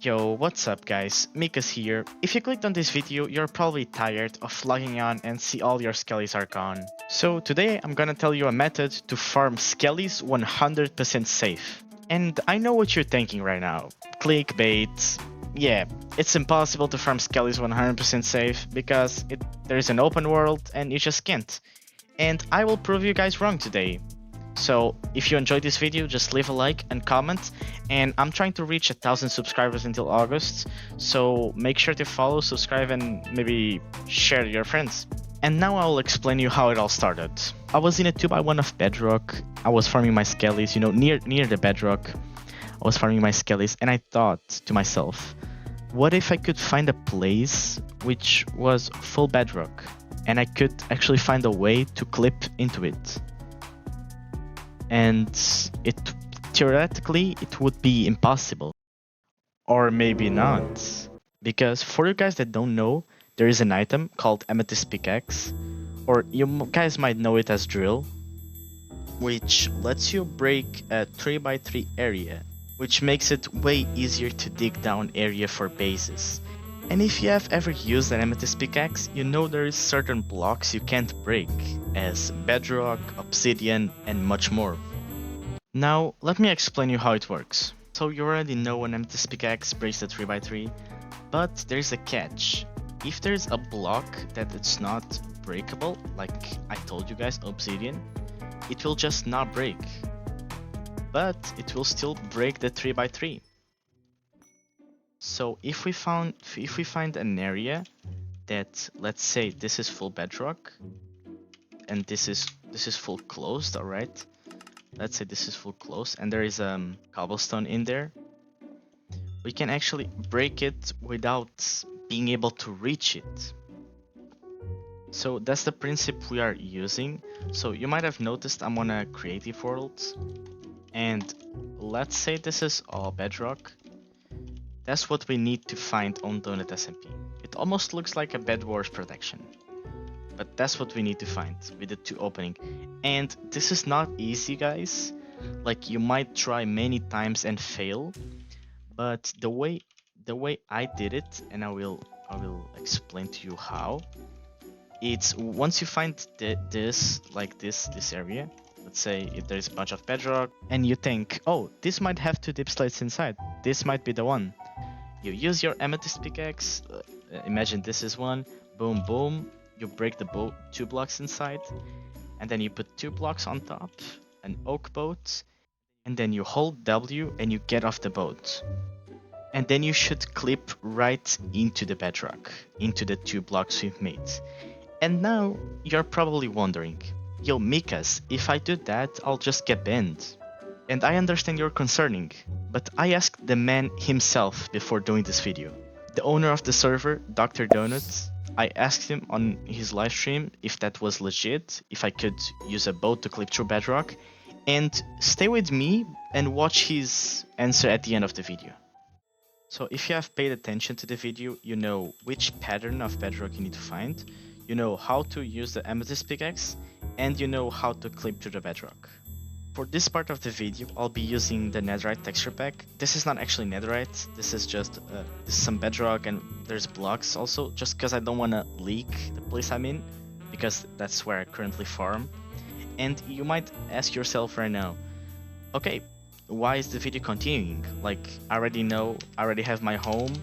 Yo, what's up guys, Mikas here. If you clicked on this video, you're probably tired of logging on and see all your skellies are gone. So today I'm gonna tell you a method to farm skellies 100% safe. And I know what you're thinking right now. Clickbait. Yeah, it's impossible to farm skellies 100% safe because there's an open world and you just can't. And I will prove you guys wrong today. So if you enjoyed this video, just leave a like and comment, and I'm trying to reach 1,000 subscribers until August, so make sure to follow, subscribe, and maybe share to your friends. And now I'll explain you how it all started. I was in a 2x1 of Bedrock. I was farming my skellies, near the Bedrock. I was farming my skellies, and I thought to myself, what if I could find a place which was full Bedrock, and I could actually find a way to clip into it? And theoretically it would be impossible, or maybe not, because for you guys that don't know, there is an item called Amethyst Pickaxe, or you guys might know it as Drill, which lets you break a 3x3 area, which makes it way easier to dig down area for bases. And if you have ever used an Amethyst Pickaxe, you know there is certain blocks you can't break, as Bedrock, Obsidian, and much more. Now, let me explain you how it works. So you already know an Amethyst Pickaxe breaks the 3x3, but there's a catch. If there's a block that it's not breakable, like I told you guys, Obsidian, it will just not break. But it will still break the 3x3. So if we find an area that, let's say this is full Bedrock and this is full closed, alright? Let's say this is full closed and there is cobblestone in there. We can actually break it without being able to reach it. So that's the principle we are using. So you might have noticed I'm on a creative world, and let's say this is all Bedrock. That's what we need to find on Donut SMP. It almost looks like a Bed Wars protection, but that's what we need to find with the 2 opening. And this is not easy, guys. Like, you might try many times and fail, but the way I did it, and I will explain to you how. It's once you find this area, let's say if there's a bunch of Bedrock and you think, oh, this might have 2 dip slates inside, this might be the one. You use your Amethyst Pickaxe, imagine this is one, boom boom, you break the 2 blocks inside, and then you put 2 blocks on top, an oak boat, and then you hold W and you get off the boat. And then you should clip right into the Bedrock, into the 2 blocks we've made. And now you're probably wondering, yo Mikas, if I do that, I'll just get banned. And I understand you're concerning, but I asked the man himself before doing this video. The owner of the server, Dr. Donut, I asked him on his live stream if that was legit, if I could use a boat to clip through Bedrock, and stay with me and watch his answer at the end of the video. So if you have paid attention to the video, you know which pattern of Bedrock you need to find, you know how to use the Amethyst Pickaxe, and you know how to clip through the Bedrock. For this part of the video, I'll be using the netherite texture pack. This is not actually netherite, this is just some Bedrock, and there's blocks also, just because I don't want to leak the place I'm in, because that's where I currently farm. And you might ask yourself right now, okay, why is the video continuing? Like, I already have my home,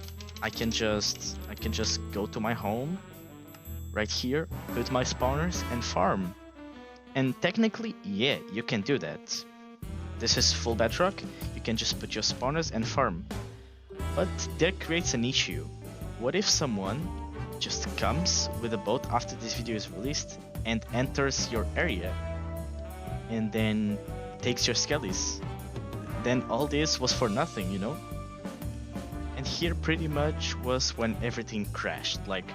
I can just go to my home, right here, put my spawners and farm. And technically, yeah, you can do that. This is full Bedrock, you can just put your spawners and farm. But that creates an issue. What if someone just comes with a boat after this video is released and enters your area and then takes your skellies? Then all this was for nothing, you know? And here pretty much was when everything crashed. Like,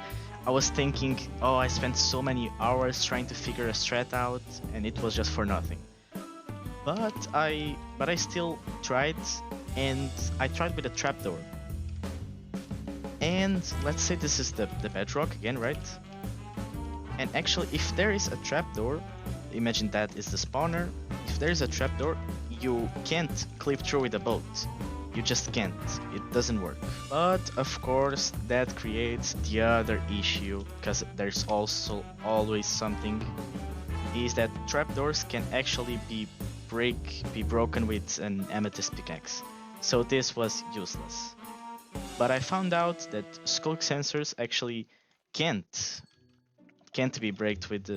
I was thinking, oh, I spent so many hours trying to figure a strat out, and it was just for nothing. But I still tried, and I tried with a trapdoor. And let's say this is the Bedrock again, right? And actually, if there is a trapdoor, imagine that is the spawner. If there is a trapdoor, you can't clip through with a boat. You just can't. It doesn't work. But of course, that creates the other issue, because there's also always something, is that trapdoors can actually be broken with an amethyst pickaxe. So this was useless. But I found out that skulk sensors actually can't be breaked with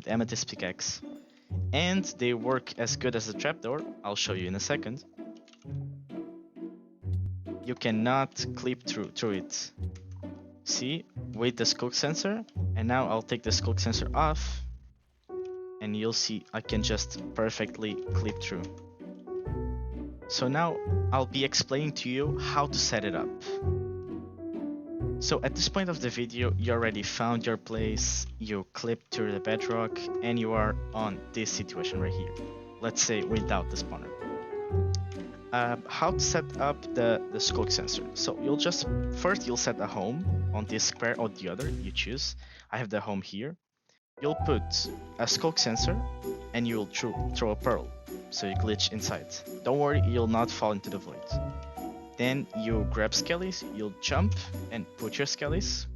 amethyst pickaxe, and they work as good as a trapdoor. I'll show you in a second. You cannot clip through it. See, with the skulk sensor, and now I'll take the skulk sensor off, and you'll see I can just perfectly clip through. So now I'll be explaining to you how to set it up. So at this point of the video, you already found your place, you clipped through the bedrock, and you are on this situation right here. Let's say without the spawner. How to set up the skulk sensor. So you'll set a home on this square or the other, you choose. I have the home here. You'll put a skulk sensor and you'll throw a pearl. So you glitch inside. Don't worry, you'll not fall into the void. Then you grab skellies, you'll jump and put your skellies.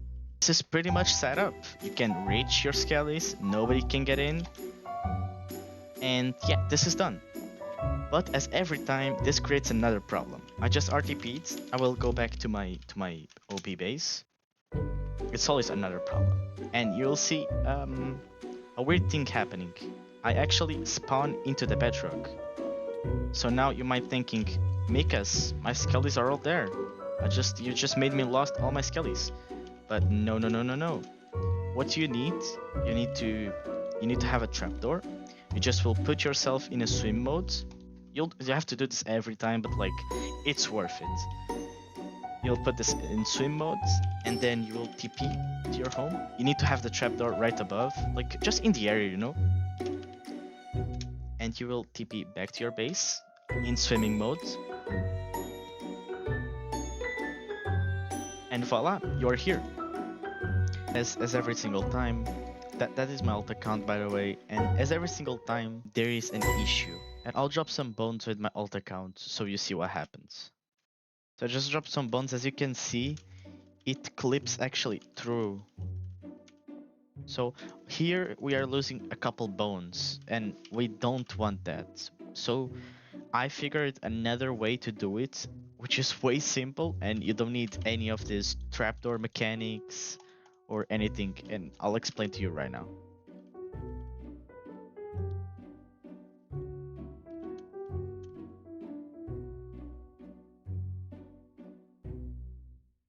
This is pretty much set up. You can reach your skellies, nobody can get in. And yeah, this is done. But as every time, this creates another problem. I just RTP'd, I will go back to my OP base. It's always another problem. And you'll see a weird thing happening. I actually spawn into the bedrock. So now you might thinking, Mikas, my skellies are all there. You just made me lost all my skellies. But no. What you need to have a trapdoor. You just will put yourself in a swim mode. You have to do this every time, but like it's worth it. You'll put this in swim mode, and then you will TP to your home. You need to have the trapdoor right above, like just in the area, you know. And you will TP back to your base in swimming mode. And voila, you're here. As every single time, that is my alt account, by the way, and as every single time there is an issue, and I'll drop some bones with my alt account so you see what happens. So I just drop some bones. As you can see, it clips actually through. So here we are losing a couple bones, and we don't want that. So I figured another way to do it, which is way simple, and you don't need any of this trapdoor mechanics or anything, and I'll explain to you right now.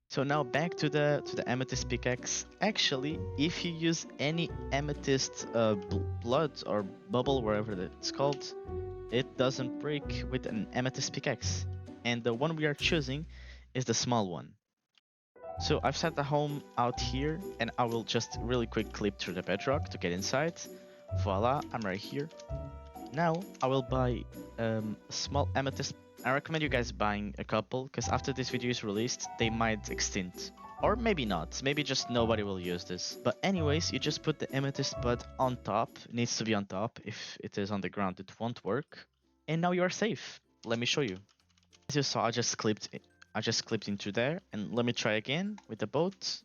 So now back to the amethyst pickaxe. Actually, if you use any amethyst blood or bubble, wherever it's called, it doesn't break with an amethyst pickaxe. And the one we are choosing is the small one. So I've set the home out here, and I will just really quick clip through the bedrock to get inside. Voila, I'm right here. Now I will buy a small amethyst. I recommend you guys buying a couple, because after this video is released, they might extinct. Or maybe not, maybe just nobody will use this. But anyways, you just put the amethyst bud on top. It needs to be on top. If it is on the ground, it won't work. And now you are safe. Let me show you. As you saw, I just clipped into there. And let me try again with the boat.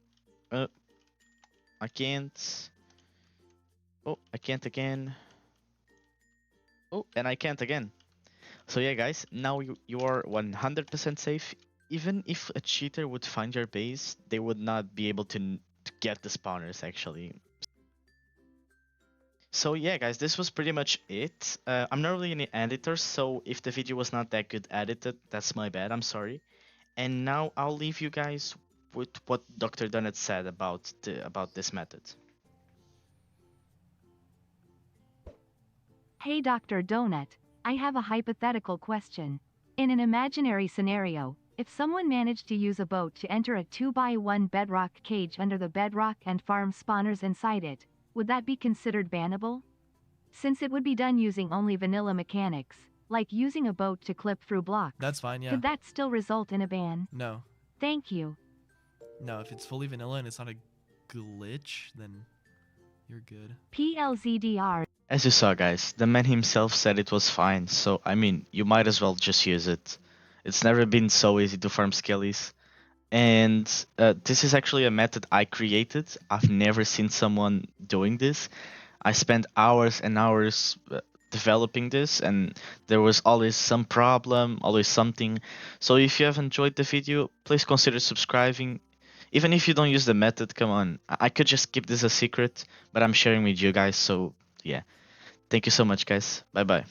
I can't. Oh, I can't again. Oh, and I can't again. So yeah, guys, now you are 100% safe. Even if a cheater would find your base, they would not be able to get the spawners, actually. So yeah, guys, this was pretty much it. I'm not really an editor, so if the video was not that good edited, that's my bad, I'm sorry. And now I'll leave you guys with what Dr. Donut said about this method. Hey Dr. Donut, I have a hypothetical question. In an imaginary scenario, if someone managed to use a boat to enter a 2x1 bedrock cage under the bedrock and farm spawners inside it, would that be considered bannable? Since it would be done using only vanilla mechanics, like using a boat to clip through blocks. That's fine, yeah. Could that still result in a ban? No. Thank you. No, if it's fully vanilla and it's not a glitch, then you're good. PLZDR. As you saw, guys, the man himself said it was fine, so I mean, you might as well just use it. It's never been so easy to farm skellies. And this is actually a method I created. I've never seen someone doing this. I spent hours and hours developing this, and there was always some problem, always something. So if you have enjoyed the video, please consider subscribing. Even if you don't use the method, come on. I could just keep this a secret, but I'm sharing with you guys. So yeah, thank you so much, guys. Bye bye.